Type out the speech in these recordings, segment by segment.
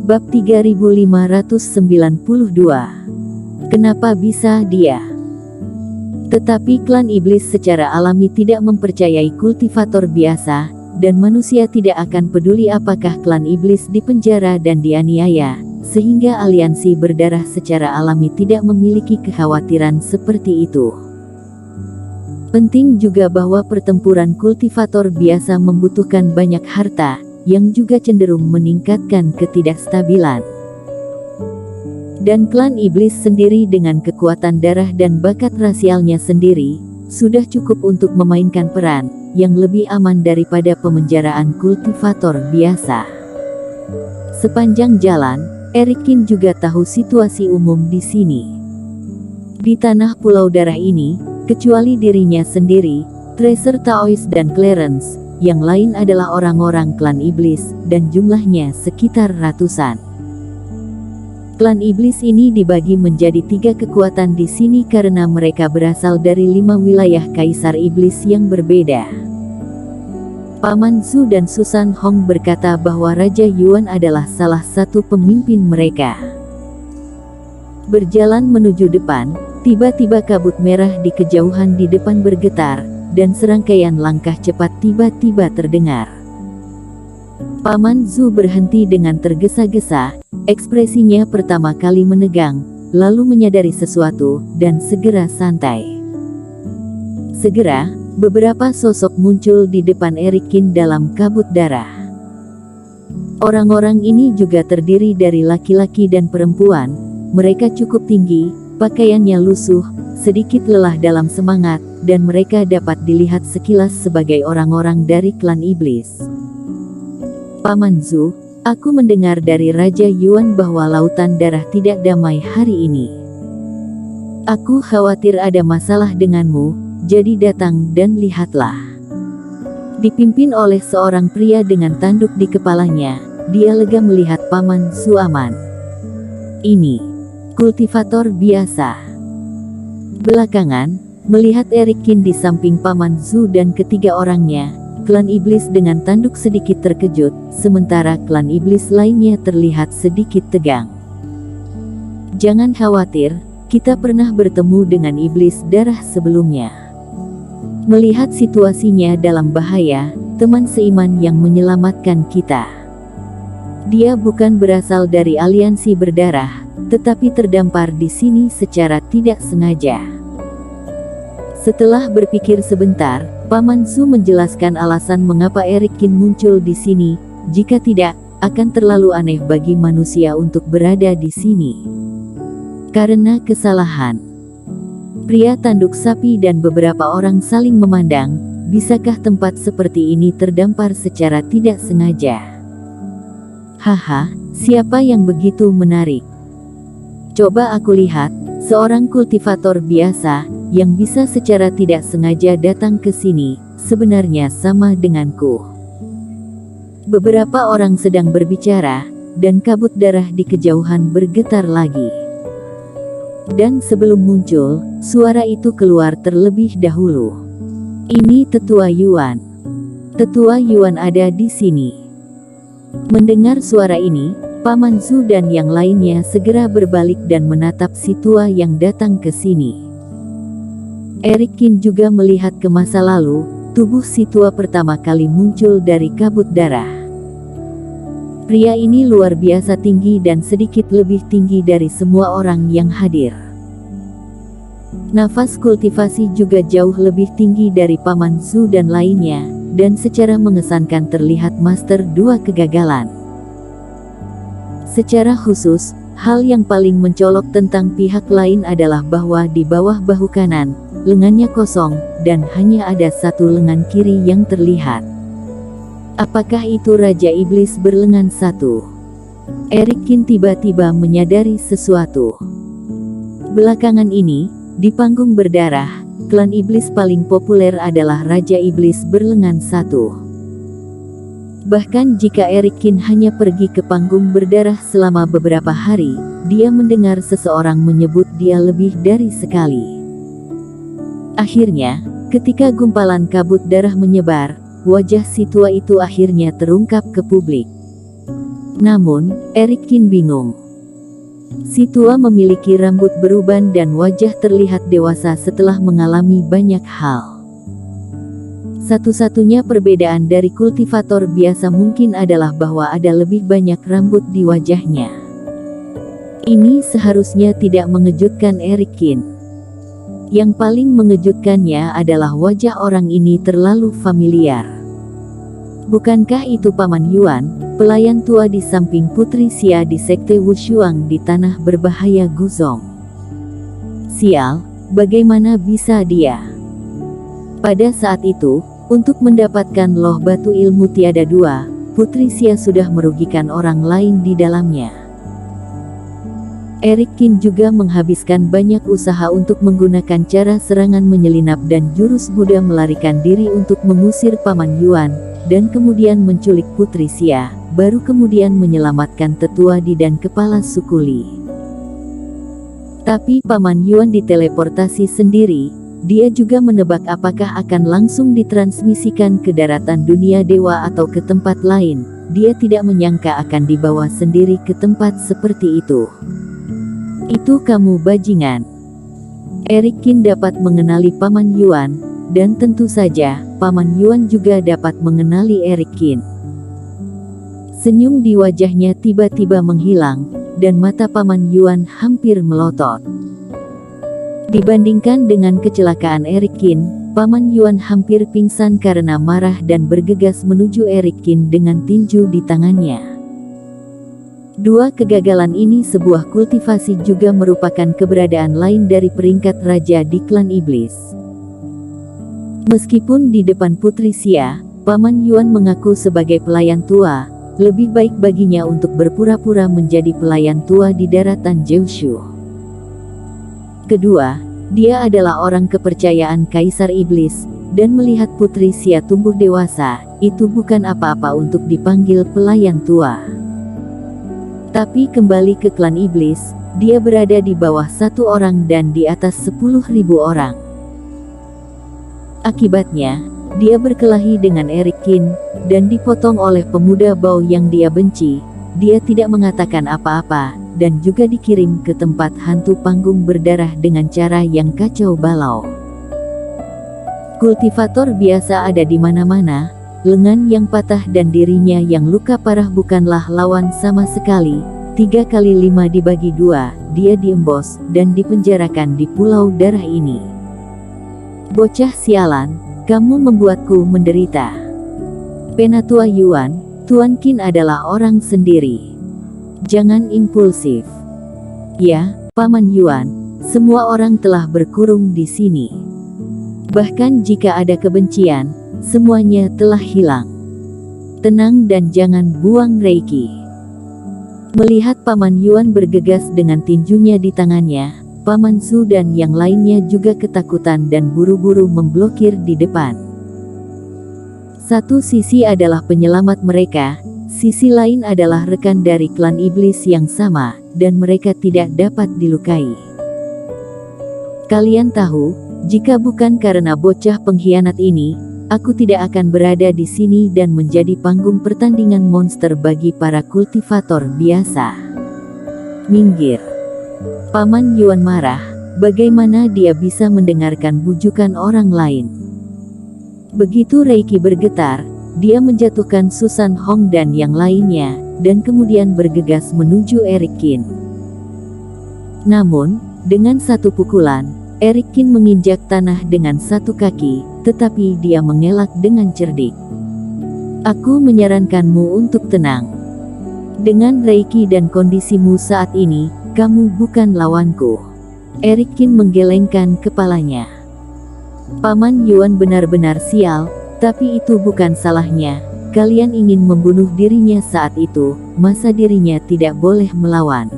Bab 3592. Kenapa bisa dia? Tetapi klan iblis secara alami tidak mempercayai kultivator biasa, dan manusia tidak akan peduli apakah klan iblis dipenjara dan dianiaya, sehingga aliansi berdarah secara alami tidak memiliki kekhawatiran seperti itu. Penting juga bahwa pertempuran kultivator biasa membutuhkan banyak harta, yang juga cenderung meningkatkan ketidakstabilan. Dan klan iblis sendiri dengan kekuatan darah dan bakat rasialnya sendiri, sudah cukup untuk memainkan peran yang lebih aman daripada pemenjaraan kultivator biasa. Sepanjang jalan, Erikin juga tahu situasi umum di sini. Di tanah Pulau Darah ini, kecuali dirinya sendiri, Tracer Taois dan Clarence, yang lain adalah orang-orang klan iblis, dan jumlahnya sekitar ratusan. Klan iblis ini dibagi menjadi 3 kekuatan di sini karena mereka berasal dari 5 wilayah kaisar iblis yang berbeda. Paman Zhu dan Susan Hong berkata bahwa Raja Yuan adalah salah satu pemimpin mereka. Berjalan menuju depan, tiba-tiba kabut merah di kejauhan di depan bergetar, dan serangkaian langkah cepat tiba-tiba terdengar. Paman Zhu berhenti dengan tergesa-gesa, ekspresinya pertama kali menegang, lalu menyadari sesuatu, dan segera santai. Segera, beberapa sosok muncul di depan Erikin dalam kabut darah. Orang-orang ini juga terdiri dari laki-laki dan perempuan, mereka cukup tinggi, pakaiannya lusuh, sedikit lelah dalam semangat, dan mereka dapat dilihat sekilas sebagai orang-orang dari klan iblis. Paman Zhu, aku mendengar dari Raja Yuan bahwa lautan darah tidak damai hari ini. Aku khawatir ada masalah denganmu, jadi datang dan lihatlah. Dipimpin oleh seorang pria dengan tanduk di kepalanya, dia lega melihat Paman Zhu aman. Ini kultivator biasa. Belakangan, melihat Erikin di samping Paman Zhu dan ketiga orangnya, klan iblis dengan tanduk sedikit terkejut, sementara klan iblis lainnya terlihat sedikit tegang. Jangan khawatir, kita pernah bertemu dengan iblis darah sebelumnya. Melihat situasinya dalam bahaya, teman seiman yang menyelamatkan kita. Dia bukan berasal dari aliansi berdarah, tetapi terdampar di sini secara tidak sengaja. Setelah berpikir sebentar, Paman Zhu menjelaskan alasan mengapa Erikin muncul di sini. Jika tidak, akan terlalu aneh bagi manusia untuk berada di sini. Karena kesalahan. Pria tanduk sapi dan beberapa orang saling memandang. Bisakah tempat seperti ini terdampar secara tidak sengaja? Haha, siapa yang begitu menarik? Coba aku lihat, seorang kultivator biasa, yang bisa secara tidak sengaja datang ke sini, sebenarnya sama denganku. Beberapa orang sedang berbicara, dan kabut darah di kejauhan bergetar lagi. Dan sebelum muncul, suara itu keluar terlebih dahulu. Ini Tetua Yuan. Tetua Yuan ada di sini. Mendengar suara ini, Paman Zhu dan yang lainnya segera berbalik dan menatap si tua yang datang ke sini. Erikin juga melihat ke masa lalu, tubuh si tua pertama kali muncul dari kabut darah. Pria ini luar biasa tinggi dan sedikit lebih tinggi dari semua orang yang hadir. Nafas kultivasi juga jauh lebih tinggi dari Paman Zhu dan lainnya, dan secara mengesankan terlihat Master 2 kegagalan. Secara khusus, hal yang paling mencolok tentang pihak lain adalah bahwa di bawah bahu kanan, lengannya kosong, dan hanya ada satu lengan kiri yang terlihat. Apakah itu Raja Iblis berlengan satu? Erikin tiba-tiba menyadari sesuatu. Belakangan ini, di panggung berdarah, klan iblis paling populer adalah Raja Iblis berlengan satu. Bahkan jika Erikin hanya pergi ke panggung berdarah selama beberapa hari, dia mendengar seseorang menyebut dia lebih dari sekali. Akhirnya, ketika gumpalan kabut darah menyebar, wajah si tua itu akhirnya terungkap ke publik. Namun, Eric Kin bingung. Si tua memiliki rambut beruban dan wajah terlihat dewasa setelah mengalami banyak hal. Satu-satunya perbedaan dari kultivator biasa mungkin adalah bahwa ada lebih banyak rambut di wajahnya. Ini seharusnya tidak mengejutkan Eric Kin. Yang paling mengejutkannya adalah wajah orang ini terlalu familiar. Bukankah itu Paman Yuan, pelayan tua di samping Putri Xia di Sekte Wushuang di Tanah Berbahaya Guzong? Sial, bagaimana bisa dia? Pada saat itu, untuk mendapatkan loh batu ilmu tiada dua, Putri Xia sudah merugikan orang lain di dalamnya. Eric Kin juga menghabiskan banyak usaha untuk menggunakan cara serangan menyelinap dan jurus Buddha melarikan diri untuk mengusir Paman Yuan, dan kemudian menculik Putri Xia, baru kemudian menyelamatkan tetua Di dan kepala suku Li. Tapi Paman Yuan diteleportasi sendiri. Dia juga menebak apakah akan langsung ditransmisikan ke daratan dunia dewa atau ke tempat lain. Dia tidak menyangka akan dibawa sendiri ke tempat seperti itu. Itu kamu bajingan. Eric Kin dapat mengenali Paman Yuan, dan tentu saja, Paman Yuan juga dapat mengenali Eric Kin. Senyum di wajahnya tiba-tiba menghilang, dan mata Paman Yuan hampir melotot. Dibandingkan dengan kecelakaan Eric Kin, Paman Yuan hampir pingsan karena marah dan bergegas menuju Eric Kin dengan tinju di tangannya. Dua kegagalan ini sebuah kultivasi juga merupakan keberadaan lain dari peringkat raja di klan iblis. Meskipun di depan Putri Xia, Paman Yuan mengaku sebagai pelayan tua, lebih baik baginya untuk berpura-pura menjadi pelayan tua di daratan Jiushu. Kedua, dia adalah orang kepercayaan Kaisar Iblis, dan melihat Putri Xia tumbuh dewasa, itu bukan apa-apa untuk dipanggil pelayan tua. Tapi kembali ke klan Iblis, dia berada di bawah satu orang dan di atas 10.000 orang. Akibatnya, dia berkelahi dengan Eric Kin, dan dipotong oleh pemuda Bao yang dia benci. Dia tidak mengatakan apa-apa, dan juga dikirim ke tempat hantu panggung berdarah dengan cara yang kacau balau. Kultivator biasa ada di mana-mana, lengan yang patah dan dirinya yang luka parah bukanlah lawan sama sekali. 3 kali 5 dibagi 2, dia diembos, dan dipenjarakan di pulau darah ini. Bocah sialan, kamu membuatku menderita. Penatua Yuan, Tuan Qin adalah orang sendiri. Jangan impulsif. Ya, Paman Yuan, semua orang telah berkurung di sini. Bahkan jika ada kebencian, semuanya telah hilang. Tenang dan jangan buang reiki. Melihat Paman Yuan bergegas dengan tinjunya di tangannya, Paman Su dan yang lainnya juga ketakutan dan buru-buru memblokir di depan. Satu sisi adalah penyelamat mereka, sisi lain adalah rekan dari klan iblis yang sama, dan mereka tidak dapat dilukai. Kalian tahu, jika bukan karena bocah pengkhianat ini, aku tidak akan berada di sini dan menjadi panggung pertandingan monster bagi para kultivator biasa. Minggir. Paman Yuan marah, bagaimana dia bisa mendengarkan bujukan orang lain. Begitu reiki bergetar, dia menjatuhkan Susan Hong dan yang lainnya, dan kemudian bergegas menuju Eric Kin. Namun, dengan satu pukulan, Eric Kin menginjak tanah dengan satu kaki, tetapi dia mengelak dengan cerdik. Aku menyarankanmu untuk tenang. Dengan reiki dan kondisimu saat ini, kamu bukan lawanku. Eric Kin menggelengkan kepalanya. Paman Yuan benar-benar sial, tapi itu bukan salahnya. Kalian ingin membunuh dirinya saat itu, masa dirinya tidak boleh melawan?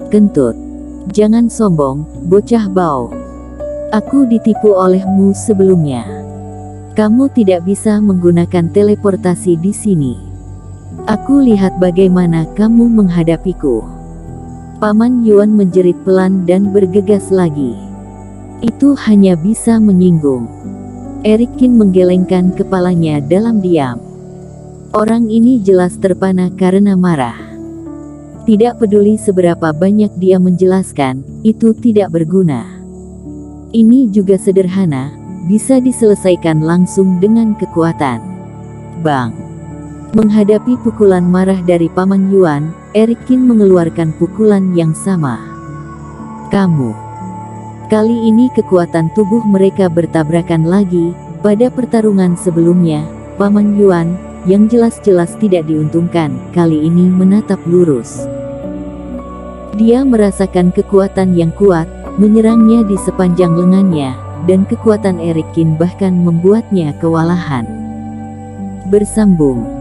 Kentut. Jangan sombong, bocah Bao. Aku ditipu olehmu sebelumnya. Kamu tidak bisa menggunakan teleportasi di sini. Aku lihat bagaimana kamu menghadapiku. Paman Yuan menjerit pelan dan bergegas lagi. Itu hanya bisa menyinggung. Eric Kin menggelengkan kepalanya dalam diam. Orang ini jelas terpana karena marah. Tidak peduli seberapa banyak dia menjelaskan, itu tidak berguna. Ini juga sederhana, bisa diselesaikan langsung dengan kekuatan. Bang. Menghadapi pukulan marah dari Paman Yuan, Erik Qin mengeluarkan pukulan yang sama. Kamu. Kali ini kekuatan tubuh mereka bertabrakan lagi. Pada pertarungan sebelumnya, Paman Yuan, yang jelas-jelas tidak diuntungkan, kali ini menatap lurus. Dia merasakan kekuatan yang kuat, menyerangnya di sepanjang lengannya, dan kekuatan Erik Qin bahkan membuatnya kewalahan. Bersambung.